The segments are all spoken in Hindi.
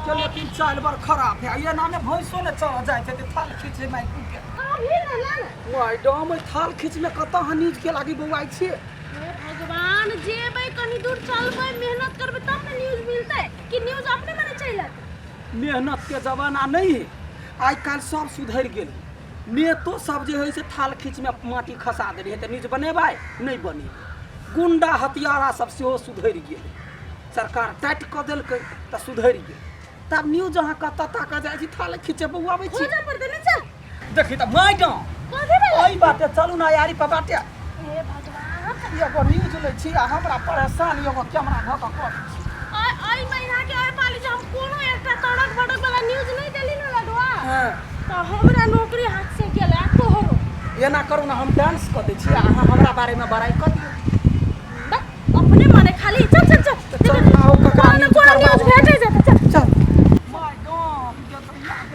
के लेकिन चाल बड़ खराब है ये नामे भैंसो ने चढ़ जाए थे थाल खींच ले माइक के मैडम थाल खींच ले कत न्यूज के लागी बउआई छे भगवान जेबै कनी दूर चलबै मेहनत करबै तब न न्यूज मिलतै कि न्यूज अपने मने चलत। मेहनत के जमाना नहीं है आज कल सब सुधर गेल नेतो सब जे है से थाल खींच में माटी खसा दे रहे न्यूज बनेबै नहीं बने गुंडा हथियारा सब सेहो सुधर गेल सरकार टाइट क देलकै त सुधर गेल तब न्यूज अहाँ कत तक जाय छी थाल खींचे बउआबै छी खोजा पड़ते न चल देखी त मैडम कथि भेलै ओई बाटे चलू ना यारी पर बाटे हे भगवान एगो न्यूज ले छी आ हमरा परेशान एगो कैमरा धक कर आई महीना के आई पाली जे हम कोनो एकटा तड़क भड़क वाला न्यूज नहीं देली न लडवा हां त हमरा नौकरी हाथ से गेला तोहरो एना करू ना हम डांस क दै छी अहाँ हमरा बारे में बड़ाई क दियौ अपने मने खाली चल चल चल चल आओ ककरा न्यूज भेटे जेतै चल चल मैडम ये तो याद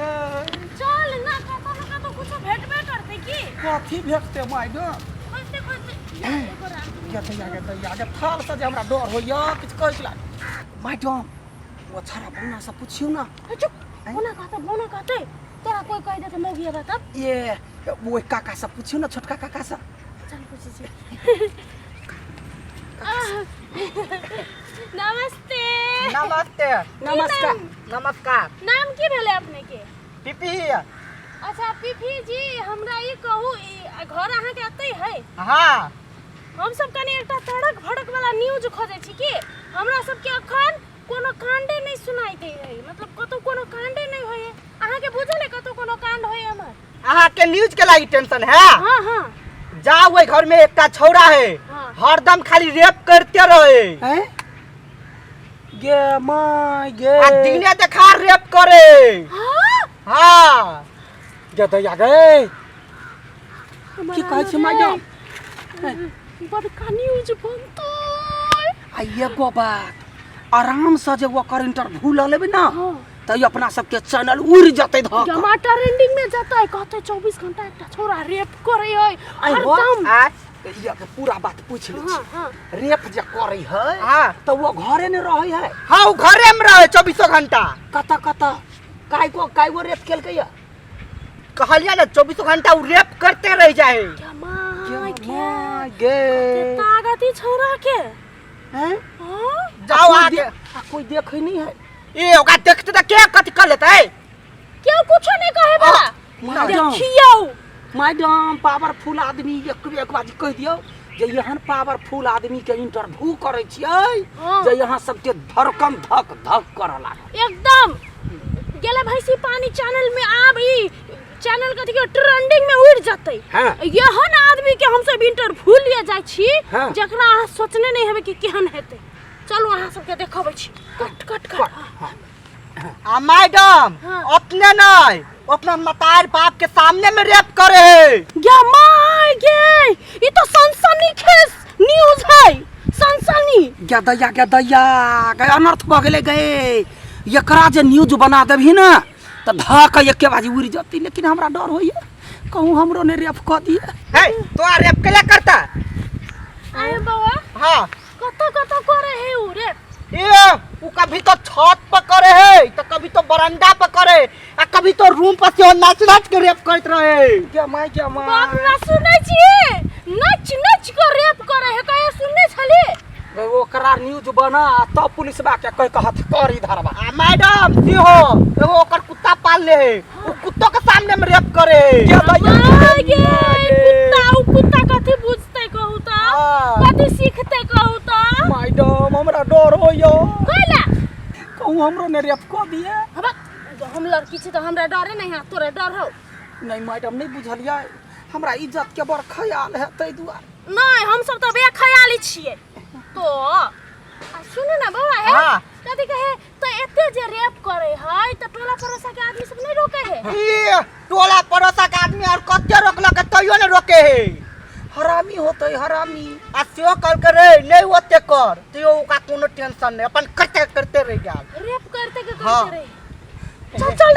चल ना कतो न कतो कुछ भेटबे करतै की कथी भेटते मैडम खोजते खोजते एको रात ये थाल से जे हमरा डर होइया किछ कहै ला मैडम वो छरा बन्ना से पूछियो ना चुप बोना कहते तोरा कोई कह देते मौगी है तब ये वो काका से पूछियो ना छोटका काका से चल पूछी छी नमस्ते नमस्ते नमस्कार नमस्कार नाम की भेले अपने के पीपी अच्छा पीपी जी हमरा ई कहू घर अहाँ के अतै है हाँ हम सब कनी एकटा तड़क भड़क वाला न्यूज खोजे छी की हमरा सब के अखन कोनो कांडे नहीं सुनाई दे है मतलब कतो कोनो कांडे नहीं होय अहाँ के बुझले कतो कोनो कांड होय हमर अहाँ के न्यूज के लागी टेंशन है हां हां जाओ वो घर में एकटा छौरा है हरदम खाली रेप करते रहे हैं गे माय गे आ दिने देखा रेप करे हां हाँ गे दैया गे की कहै छी मैडम बड़का न्यूज बनतो आ एगो बात आराम से जे ओकर इंटरव्यू ल लेबै ना त अपना सबके चैनल उड़ जतै धक टमाटर ट्रेंडिंग में जाता है कहते 24 घंटा एकटा छोरा रेप करे है हरदम ये के पूरा बात पूछ ले छी हां रेप जे करे है हाँ त वो घरे ने रहै है हाँ वो घरे में रहे 24 घंटा कत काय वो रेप केलकै या कहलिया ना 24 घंटा वो रेप करते रह जाए गे तागती छोरा के हैं जाओ आगे कोई देखै नहीं है ए ओका देखते त के कथि कर लेतै क्यों कुछ नहीं कहे बड़ा मैडम देखियो मैडम पावरफुल आदमी एक बात कह दियो जे यहाँ पावरफुल आदमी के इंटरव्यू करे छियै जे यहाँ सबके धड़कन धक धक करऽ लागे एकदम गेले भैंसी पानी चैनल में आब ई चैनल कथि के ट्रेंडिंग में उड़ जतै यहन आदमी के हम सब इंटरव्यू लिए जाय छी जकरा अहाँ सोचने नहीं हेबे कि केहन हेतै चलू अहाँ सबके देखबै छी कट आ मैडम अपने नहीं अपना मतार बाप के सामने में रेप करे है गे माय गे ई तो सनसनीखेज न्यूज है सनसनी गे दैया गे अनर्थ भ गेलै गे एकरा जे न्यूज बना देबही ना त धक एके बाजी उड़ जती लेकिन हमरा डर होइए कहूँ हमरो ने रेप क दिए है तो रेप केला करता आए बाबा हाँ कत करे है उ रे ये वो कभी तो छत पर करे है तो कभी तो बरामदा पर करे आ कभी तो रूम पर से नाच नाच के रेप करत रहे क्या माय बाप रे सुनै छी नच के रेप करे है कहे सुनने छली ओकरा न्यूज बना तब पुलिस बा के कह कहत कर इधर बा मैडम सी हो एगो ओकर कुत्ता पाल ले है वो कुत्तों के सामने में रेप करे कुत्ता कथि बुझते कहू त कथि सीखते कहू त मैडम हमरा डर होइयो कहला कहूँ हमरो ने रेप क दिए हम लड़की छी त हमरा डरे नहीं है तोरे डर हो नहीं मैडम नहीं बुझलिए हमरा इज्जत के बड़ ख्याल है तै दुआर नहीं हम सब त बेख्याली छिए तो सुनो ना बाबा है कथि कहे तो एते जे रेप करे है त टोला पड़ोसा के आदमी सब नहीं रोके है ये टोला पड़ोसा के आदमी और कत्ते रोकलक तइयो ने रोके है हरामी होते हरामी आ सेहो कर करे नहीं होते कर तो का कोनो टेंशन नहीं अपन करते रह गया रेप करते के करते रहे चल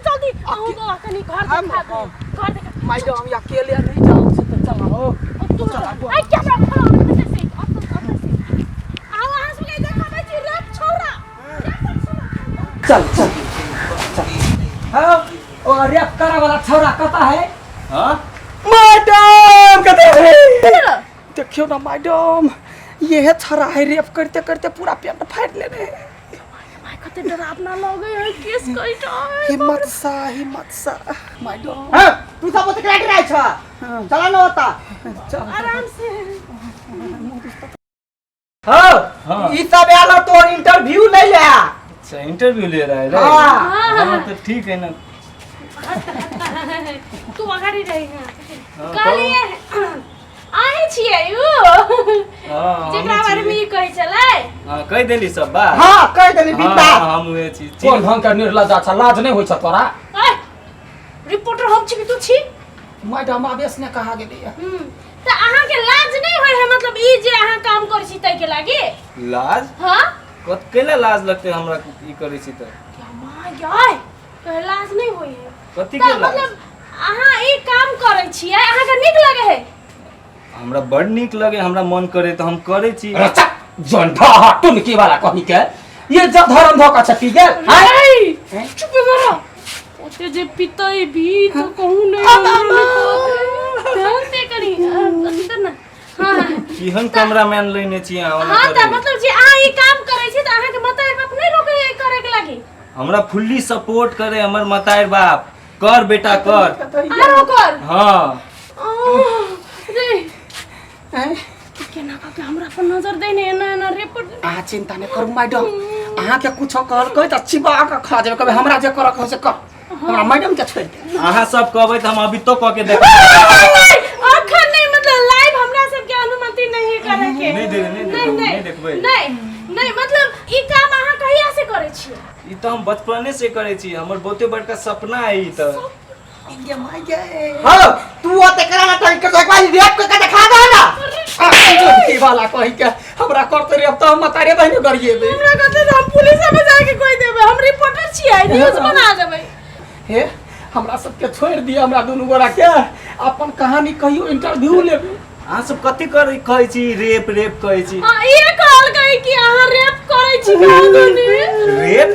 जल्दी आओ बाबा कनी घर देखा घर देखा मैडम अकेले नहीं जाओ से तो चला हो चल आई कैमरा खोलो से आओ हां सुने देखा भाई रेप छोरा चल चल हाँ और रेप करा वाला छौरा कहता है हाँ मैडम कहते हैं देखियो ना मैडम ये है छौरा है रेप करते करते पूरा पेट फाड़ ले रहे कते डरावना लगे है केस कइटा हिम्मत सा मैडम हां तू सब ओते काट रहा छ चला न होता चल आराम से हाँ ये सब आला तो इंटरव्यू ले ले अच्छा इंटरव्यू ले रहा है रे हाँ। हाँ तो ठीक है ना तू अगाडि रही है हाँ, काली आए छियै यू हाँ जेकरा बारे में कहै छलै हाँ कह देली सब बात हां कह देली बिंदा हाँ हम हुए छी कोन ढंग के निर्लज्जा छ लाज नहीं होय छ तोरा ए रिपोर्टर हम छी कि तू छी मैडम आवेश ने कहा गेली त अहाँ के लाज नहीं होय है मतलब ई जे अहाँ काम करै छी तै के लागि लाज हां कत केला लाज लगते हमरा ई करे छी त क्या माय गाय कह लाज नहीं होय है कथि त के लाज मतलब अहाँ ई काम करै छियै अहाँ के नीक लगे है हमरा बड़ नीक लगे हमरा मन करे तो हम करे छी जंढा हटुन की वाला कहि के ये जब धरम धोका छपी गेल नहीं चुप मारो ओते जे पितई भी तो कहूं नहीं ध्यान से करी अंदर ना हां केहन कैमरामैन लेने छी अहाँ हां त मतलब जे अहाँ ई काम करै छी त अहाँ के मतार बाप नहीं रोके करे के लागि हमरा फुल्ली सपोर्ट करे हमर मतायर बाप कर बेटा कर आरो कर हाँ रे केना का हमरा पर नजर देने ना रिपोर्ट आ चिंता नहीं करू मैडम अहाँ के कुछ कहल कहि त चिबा के खा जेबे कबे हमरा जे करक हो से कर हमरा मैडम के छोड़ दे अहाँ सब कहबै त हम अभी तो कह के देख अखन नहीं मतलब लाइव हमरा सब के अनुमति नहीं करे के नहीं दे नहीं देखबै नहीं मतलब ई काम अहाँ कहिया से करे छी ई त हम बचपने से करे छी हमर बहुते बड़का सपना है ई त ये माय गे हां तू ओते करा ना टाइम के एक बार रेप के दिखा दे ना की वाला कहि के हमरा करते रे अब तो हम मतारे बहिनी करिए बे हमरा कहते हम पुलिस में जाके कोई देबे हम रिपोर्टर छियै न्यूज बना देबै हे हमरा सब के छोड़ दिया हमरा दुनु गोरा के अपन कहानी कहियो इंटरव्यू लेबे अहाँ सब कथि करे कहै छी रेप कहै छी हां ये कहल गई कि अहाँ रेप करै छी कागनी रेप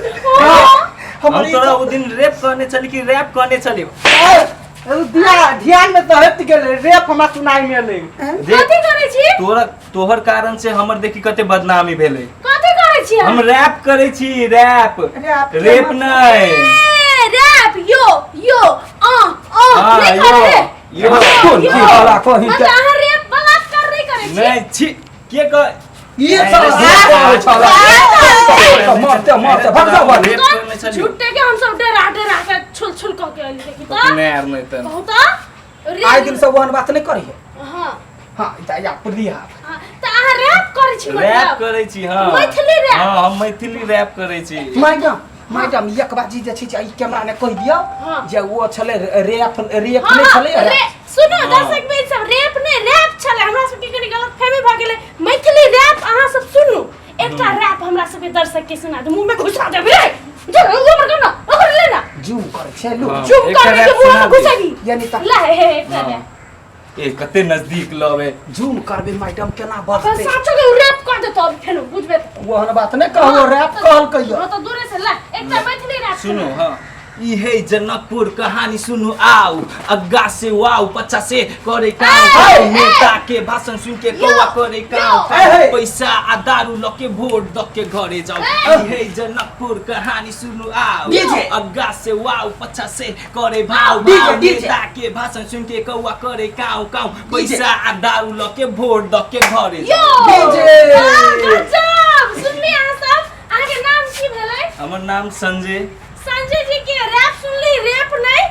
हम तोरा वो दिन रेप करने चली कि रैप करने चली ध्यान में तो हट गेल रेप हमरा सुनाई मिले कथि करै छी तोहर कारण से हमर देखी कते बदनामी भेले कथि करै छी हम रैप करे छी रैप रेप नहीं रैप यो हाँ, नहीं करे यो कौन की वाला कहि मतलब के अहाँ रेप बलात्कार नहीं करै छी नहीं छी के कह ये सब मारते भाग जाओ रेप करने चली झूठे के हम सब डरा के छुल कह के आइल देखि त नहीं यार नहीं त बहुत आइ दिन सब वहन बात नहीं करी हां हां इता या प्रिया त अहाँ रैप करै छी रैप मतलब करे छी हां मैथिली रैप हां हम मैथिली रैप करे छी मैडम एक बाजी जे छी ई कैमरा ने कहि दियो हाँ। जे वो छले रेप नहीं हाँ, छले सुनो दर्शक भाई सब रेप ने रैप छले हमरा सब के कनी गलत फहमी भ गेले मैथिली रैप अहाँ सब सुनू एकटा रैप हमरा सब के दर्शक के सुना दे मुंह में घुसा देबे जो उमर करना ओकर लेना जूम करे छे लो हाँ। चुप एक कर रैप के मुंह सुना में दे। घुसागी यानी त ला हे एकटा हाँ। रैप ए कते नजदीक लवे जूम करबे मैडम केना पर बजते साचो के रैप कर दे तो फेनो बुझबे वहन बात नहीं कहो रैप कहल कहियो हां तो दूरे से ला एकटा मैथिली रैप सुनो हाँ इहे जनकपुर कहानी सुनु आओ अग्गा से वाओ पच्चा से करे काम नेता के भाषण सुन के कौवा करे काम पैसा आ दारू लके वोट द के घरे जाओ इहे जनकपुर कहानी सुनु आओ अग्गा से वाओ पच्चा से करे भाव नेता के भाषण सुन के कौवा करे काम पैसा आ दारू लके वोट द के घरे जाओ गजब सुनली अहाँ सब अहाँ के नाम की भेलै हमर नाम संजय जी के रैप सुनली रेप नहीं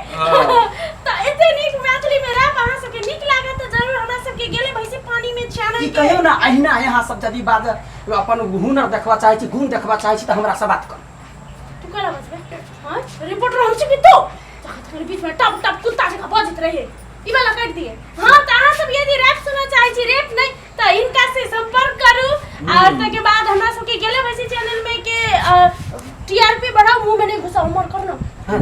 त एते नीक मैथिली में रैप अहाँ सब के नीक लागत त जरूर हमरा सब के गेले भैसे पानी में छानल ई कहियो ना अहिना यहाँ सब जदी बात अपन हुनर देखबा चाहे छी गुण देखबा चाहे छी त हमरा से बात कर तू कला बजबे हां रिपोर्टर हम छी कि तो तखन बीच में टप टप कुत्ता जका बजत रहे ई वाला काट दिए हां त अहाँ सब यदि रैप सुनना चाहे छी रेप नहीं त इनका से संपर्क करू और तके बाद हमरा सब के गेले भैसे चैनल में के टीआरपी बढ़ाओ मुंह में नहीं घुसा उमर करना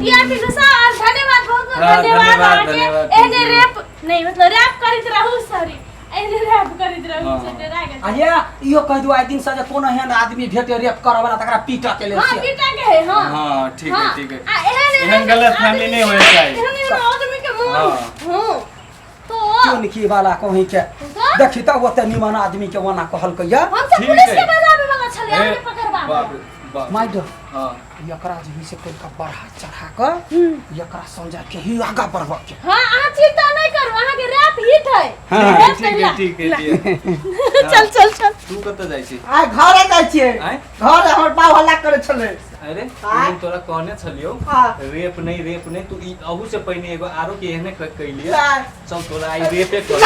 टीआरपी घुसा और धन्यवाद बहुत बहुत धन्यवाद आके एने रैप नहीं मतलब रैप करित रहू सॉरी एने रैप करैत रहू हाँ। से डरा गेल अरे इहो कह दू आइ दिन से जे कोनो एहन आदमी भेटे रेप करऽ वाला तकरा पीटा के ले हां से पीटा के है हां हाँ ठीक है ठीक है आ एहन गलतफहमी नहीं होना चाहिए। एहन आदमी के मुंह हाँ। हां तो चुनकी वाला कहीं के देखी त ओते निमन आदमी के वना कहल कहिया हम सब ठीक पुलिस है। के बजावे वाला छले ए, आगे पकड़बा बाप रे, बाप माइड हाँ एकरा जे से कोई का बढ़ा चढ़ा के एकरा समझा के ही आगा बढ़बा के हां अहाँ चिंता नहीं करू अहाँ के रैप हिट है हाँ। रैप ठीक है करिला। ठीक है ठीक है चल चल चल तू कत जाइ छी आ घरे जाइ छियै आय घर हमर बाप हल्ला करे छले अरे आय। हम तोरा कहने छलियो हाँ। रेप नहीं तू ई अहू से पहले एगो आरो के एहने कैलिए आय। चल तोरा आई रेपे कर